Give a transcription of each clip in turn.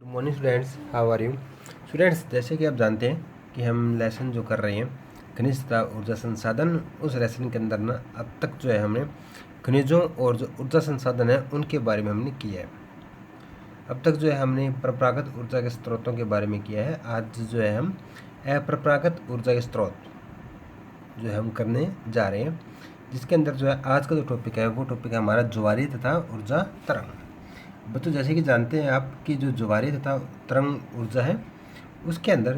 Good morning students, how are you students. जैसे कि आप जानते हैं कि हम लेसन जो कर रहे हैं खनिज तथा ऊर्जा संसाधन, उस लेसन के अंदर ना अब तक जो है हमने खनिजों और जो ऊर्जा संसाधन है उनके बारे में हमने किया है। अब तक जो है हमने परंपरागत ऊर्जा के स्रोतों के बारे में किया है। आज जो है हम अपरंपरागत ऊर्जा के स्रोत जो है हम करने जा रहे हैं, जिसके अंदर जो है आज का जो टॉपिक है वो टॉपिक है हमारा ज्वारीय तथा ऊर्जा तरंग। बच्चों, जैसे कि जानते हैं आप कि जो ज्वारीय तथा तरंग ऊर्जा है उसके अंदर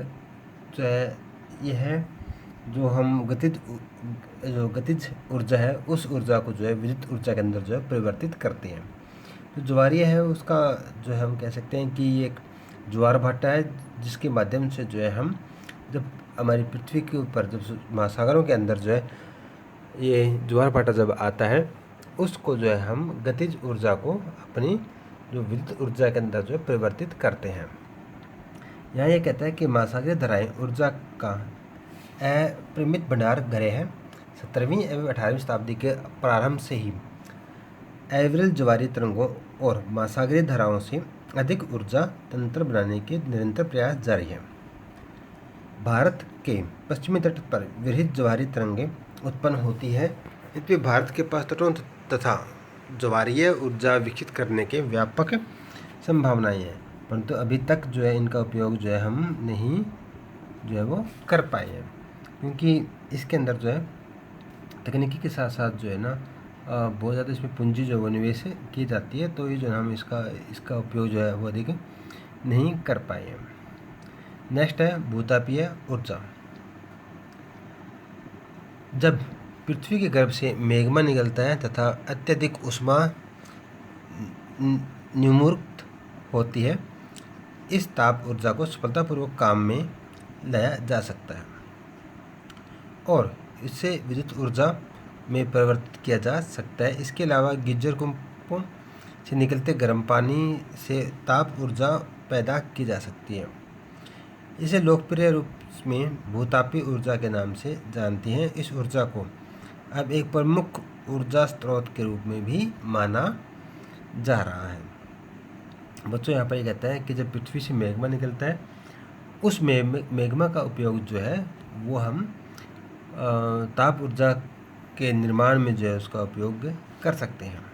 जो है ये है जो हम गतिज ऊर्जा है उस ऊर्जा को जो है विद्युत ऊर्जा के अंदर जो है परिवर्तित करते हैं। जो ज्वारीय है उसका जो है हम कह सकते हैं कि ये एक ज्वार भाटा है, जिसके माध्यम से जो है हम जब हमारी पृथ्वी के ऊपर जब महासागरों के अंदर जो है ये ज्वार भाटा जब आता है उसको जो है हम गतिज ऊर्जा को अपनी जो विद्युत ऊर्जा के अंदर जो है परिवर्तित करते हैं। यहाँ ये कहता है कि महासागरीय धाराएं ऊर्जा का अपरिमित भंडार गृह है। 17वीं एवं 18वीं शताब्दी के प्रारंभ से ही एवरेज ज्वारीय तरंगों और महासागरीय धाराओं से अधिक ऊर्जा तंत्र बनाने के निरंतर प्रयास जारी है। भारत के पश्चिमी तट पर विरहित ज्वारीय तरंगें उत्पन्न होती है। इसमें भारत के पास तटों तथा ज्वारीय ऊर्जा विकसित करने के व्यापक संभावनाएं हैं, परंतु अभी तक जो है इनका उपयोग जो है हम नहीं जो है वो कर पाए हैं, क्योंकि इसके अंदर जो है तकनीकी के साथ साथ जो है ना बहुत ज़्यादा इसमें पूंजी जो वो निवेश की जाती है, तो ये जो हम इसका उपयोग जो है वो अधिक नहीं कर पाए हैं। नेक्स्ट है भूतापीय ऊर्जा। जब पृथ्वी के गर्भ से मैग्मा निकलता है तथा अत्यधिक ऊष्मा निर्मुक्त होती है, इस ताप ऊर्जा को सफलतापूर्वक काम में लाया जा सकता है और इससे विद्युत ऊर्जा में परिवर्तित किया जा सकता है। इसके अलावा गीजर कुंपों से निकलते गर्म पानी से ताप ऊर्जा पैदा की जा सकती है। इसे लोकप्रिय रूप में भूतापीय ऊर्जा के नाम से जानती हैं। इस ऊर्जा को अब एक प्रमुख ऊर्जा स्रोत के रूप में भी माना जा रहा है। बच्चों, यहाँ पर ये कहता है कि जब पृथ्वी से मैग्मा निकलता है उस मैग्मा का उपयोग जो है वो हम ताप ऊर्जा के निर्माण में जो है उसका उपयोग कर सकते हैं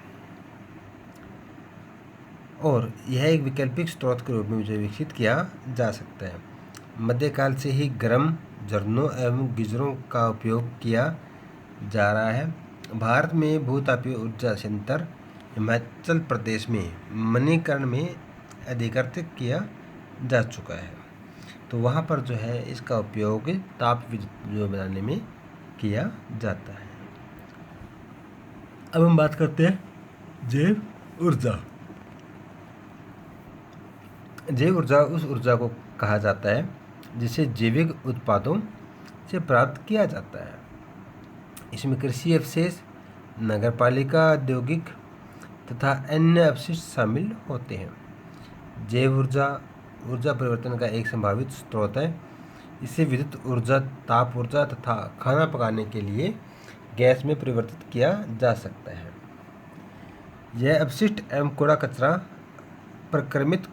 और यह एक वैकल्पिक स्रोत के रूप में जो विकसित किया जा सकता है। मध्यकाल से ही गर्म झरनों एवं गीजरों का उपयोग किया जा रहा है। भारत में भूतापीय ऊर्जा संयंत्र हिमाचल प्रदेश में मणिकर्ण में अधिकृत किया जा चुका है, तो वहाँ पर जो है इसका उपयोग ताप विद्युत जो बनाने में किया जाता है। अब हम बात करते हैं जैव ऊर्जा। जैव ऊर्जा उस ऊर्जा को कहा जाता है जिसे जैविक उत्पादों से प्राप्त किया जाता है। इसमें कृषि अवशेष, नगरपालिका, औद्योगिक तथा अन्य अपशिष्ट शामिल होते हैं। जैव ऊर्जा ऊर्जा परिवर्तन का एक संभावित स्रोत है। इसे विद्युत ऊर्जा, ताप ऊर्जा तथा खाना पकाने के लिए गैस में परिवर्तित किया जा सकता है। यह अपशिष्ट एवं कूड़ा कचरा प्रक्रमित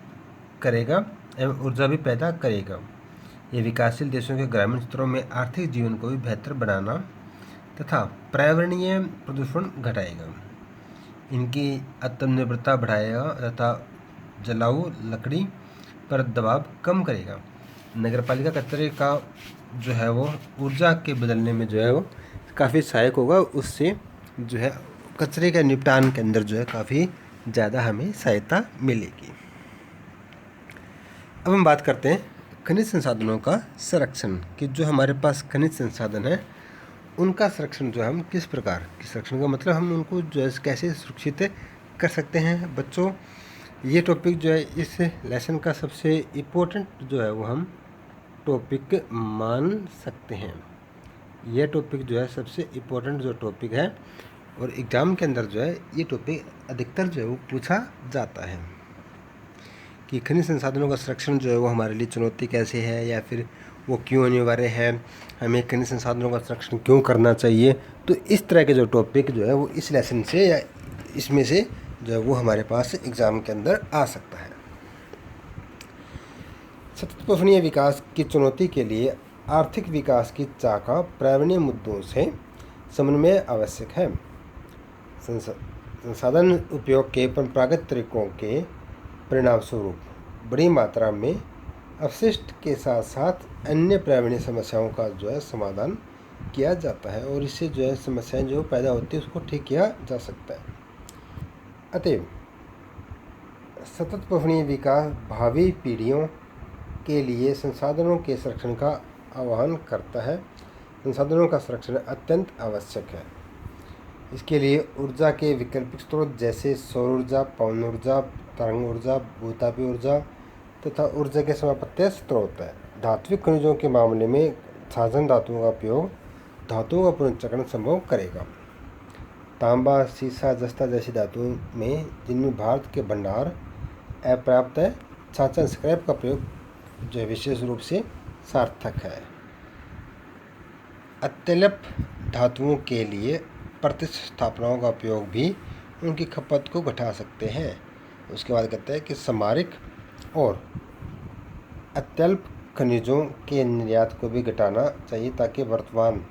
करेगा एवं ऊर्जा भी पैदा करेगा। यह विकासशील देशों के ग्रामीण क्षेत्रों में आर्थिक जीवन को भी बेहतर बनाना तथा पर्यावरणीय प्रदूषण घटाएगा। इनकी आत्मनिर्भरता बढ़ाएगा तथा जलाऊ लकड़ी पर दबाव कम करेगा। नगरपालिका कचरे का जो है वो ऊर्जा के बदलने में जो है वो काफ़ी सहायक होगा। उससे जो है कचरे के निपटान के अंदर जो है काफ़ी ज़्यादा हमें सहायता मिलेगी। अब हम बात करते हैं खनिज संसाधनों का संरक्षण, कि जो हमारे पास खनिज संसाधन है उनका संरक्षण जो हम किस प्रकार की संरक्षण का मतलब हम उनको जो है कैसे सुरक्षित कर सकते हैं। बच्चों, ये टॉपिक जो है इस लेसन का सबसे इम्पोर्टेंट जो है वो हम टॉपिक मान सकते हैं। यह टॉपिक जो है सबसे इम्पोर्टेंट जो टॉपिक है और एग्ज़ाम के अंदर जो है ये टॉपिक अधिकतर जो है वो पूछा जाता है कि खनिज संसाधनों का संरक्षण जो है वो हमारे लिए चुनौती कैसे है या फिर वो क्यों अनिवार्य है, हमें खनिज संसाधनों का संरक्षण क्यों करना चाहिए। तो इस तरह के जो टॉपिक जो है वो इस लेसन से या इसमें से जो है वो हमारे पास एग्ज़ाम के अंदर आ सकता है। सतत पठनीय विकास की चुनौती के लिए आर्थिक विकास की चाका पर्यावरणीय मुद्दों से समन्वय आवश्यक है। संसाधन उपयोग के परंपरागत तरीकों के परिणामस्वरूप बड़ी मात्रा में अपशिष्ट के साथ साथ अन्य पर्यावरणीय समस्याओं का समाधान किया जाता है और इससे समस्याएं जो पैदा होती है उसको ठीक किया जा सकता है। अतएव सतत पठनीय विकास भावी पीढ़ियों के लिए संसाधनों के संरक्षण का आह्वान करता है। संसाधनों का संरक्षण अत्यंत आवश्यक है। इसके लिए ऊर्जा के वैकल्पिक स्रोत जैसे सौर ऊर्जा, पवन ऊर्जा, तरंग ऊर्जा, भूतापीय ऊर्जा तथा ऊर्जा के समापत्य स्रोत है। धात्विक खनिजों के मामले में साधन धातुओं का उपयोग धातुओं का पुनर्चक्रण संभव करेगा। तांबा, सीसा, जस्ता जैसी धातुओं में जिनमें भारत के भंडार अपर्याप्त है, छाछा स्क्रैप का प्रयोग विशेष रूप से सार्थक है। अत्यल्प धातुओं के लिए प्रतिस्थापनाओं का उपयोग भी उनकी खपत को घटा सकते हैं। उसके बाद कहते हैं कि सामरिक और अत्यल्प खनिजों के निर्यात को भी घटाना चाहिए ताकि वर्तमान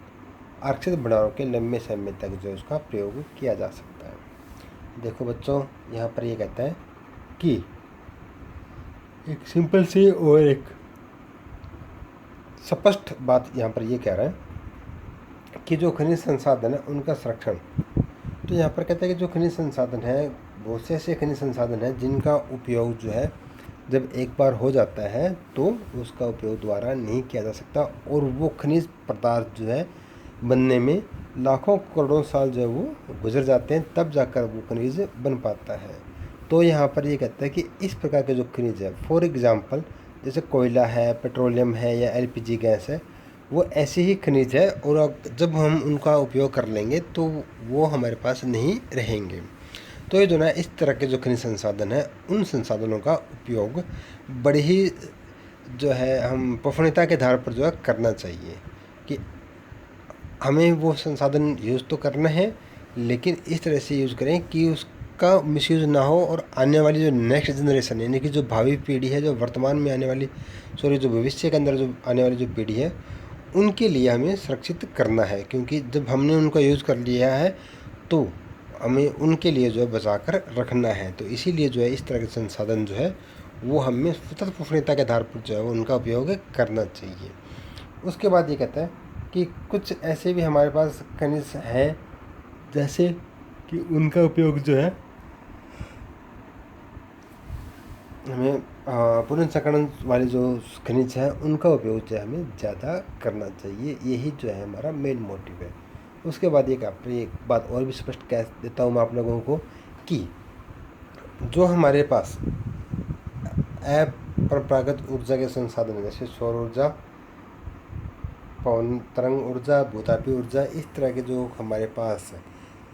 आरक्षित भंडारों के लंबे समय तक उसका प्रयोग किया जा सकता है। देखो बच्चों, यहाँ पर ये कहता है कि एक सिंपल सी और एक स्पष्ट बात यहाँ पर ये कह रहा है कि जो खनिज संसाधन है उनका संरक्षण। तो यहाँ पर कहता है कि जो खनिज संसाधन है बहुत से ऐसे खनिज संसाधन हैं जिनका उपयोग जब एक बार हो जाता है तो उसका उपयोग दोबारा नहीं किया जा सकता और वो खनिज पदार्थ बनने में लाखों करोड़ों साल वो गुजर जाते हैं, तब जाकर वो खनिज बन पाता है। तो यहाँ पर ये कहता है कि इस प्रकार के जो खनिज है, फॉर एग्जांपल जैसे कोयला है, पेट्रोलियम है या एलपीजी गैस है, वो ऐसे ही खनिज है और जब हम उनका उपयोग कर लेंगे तो वो हमारे पास नहीं रहेंगे। तो ये इस तरह के जो खनिज संसाधन है उन संसाधनों का उपयोग बड़ी ही हम प्रफुल्लता के आधार पर करना चाहिए कि हमें वो संसाधन यूज़ तो करना है लेकिन इस तरह से यूज़ करें कि उसका मिसयूज़ ना हो और आने वाली जो नेक्स्ट जनरेशन यानी कि जो भावी पीढ़ी है, जो वर्तमान में आने वाली जो भविष्य के अंदर जो आने वाली जो पीढ़ी है उनके लिए हमें सुरक्षित करना है। क्योंकि जब हमने उनका यूज़ कर लिया है तो हमें उनके लिए बचा कर रखना है। तो इसीलिए इस तरह के संसाधन वो हमें सतत प्रफुल्लता के आधार पर उनका उपयोग करना चाहिए। उसके बाद ये कहता है कि कुछ ऐसे भी हमारे पास खनिज है जैसे कि उनका उपयोग हमें पुनर्चक्रण वाले जो खनिज है उनका उपयोग हमें ज़्यादा करना चाहिए। यही हमारा मेन मोटिव है। उसके बाद एक बात और भी स्पष्ट कह देता हूँ मैं आप लोगों को कि जो हमारे पास परंपरागत ऊर्जा के संसाधन जैसे सौर ऊर्जा, पवन तरंग ऊर्जा, भूतापीय ऊर्जा, इस तरह के जो हमारे पास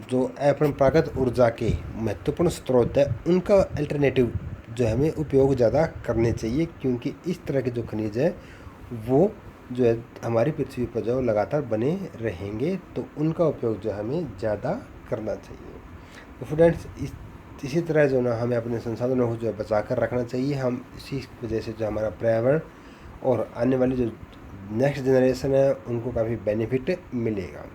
जो अपरंपरागत ऊर्जा के महत्वपूर्ण स्रोत है उनका अल्टरनेटिव हमें उपयोग ज़्यादा करने चाहिए। क्योंकि इस तरह के जो खनिज है वो हमारी पृथ्वी पर लगातार बने रहेंगे तो उनका उपयोग हमें ज़्यादा करना चाहिए। तो स्टूडेंट्स इसी तरह हमें अपने संसाधनों को बचा कर रखना चाहिए। हम इसी वजह से हमारा पर्यावरण और आने वाली जो नेक्स्ट जनरेशन है उनको काफ़ी बेनिफिट मिलेगा।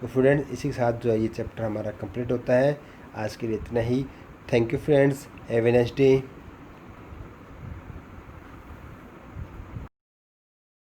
तो स्टूडेंट्स इसी के साथ ये चैप्टर हमारा कंप्लीट होता है। आज के लिए इतना ही। Thank you friends, have a nice day.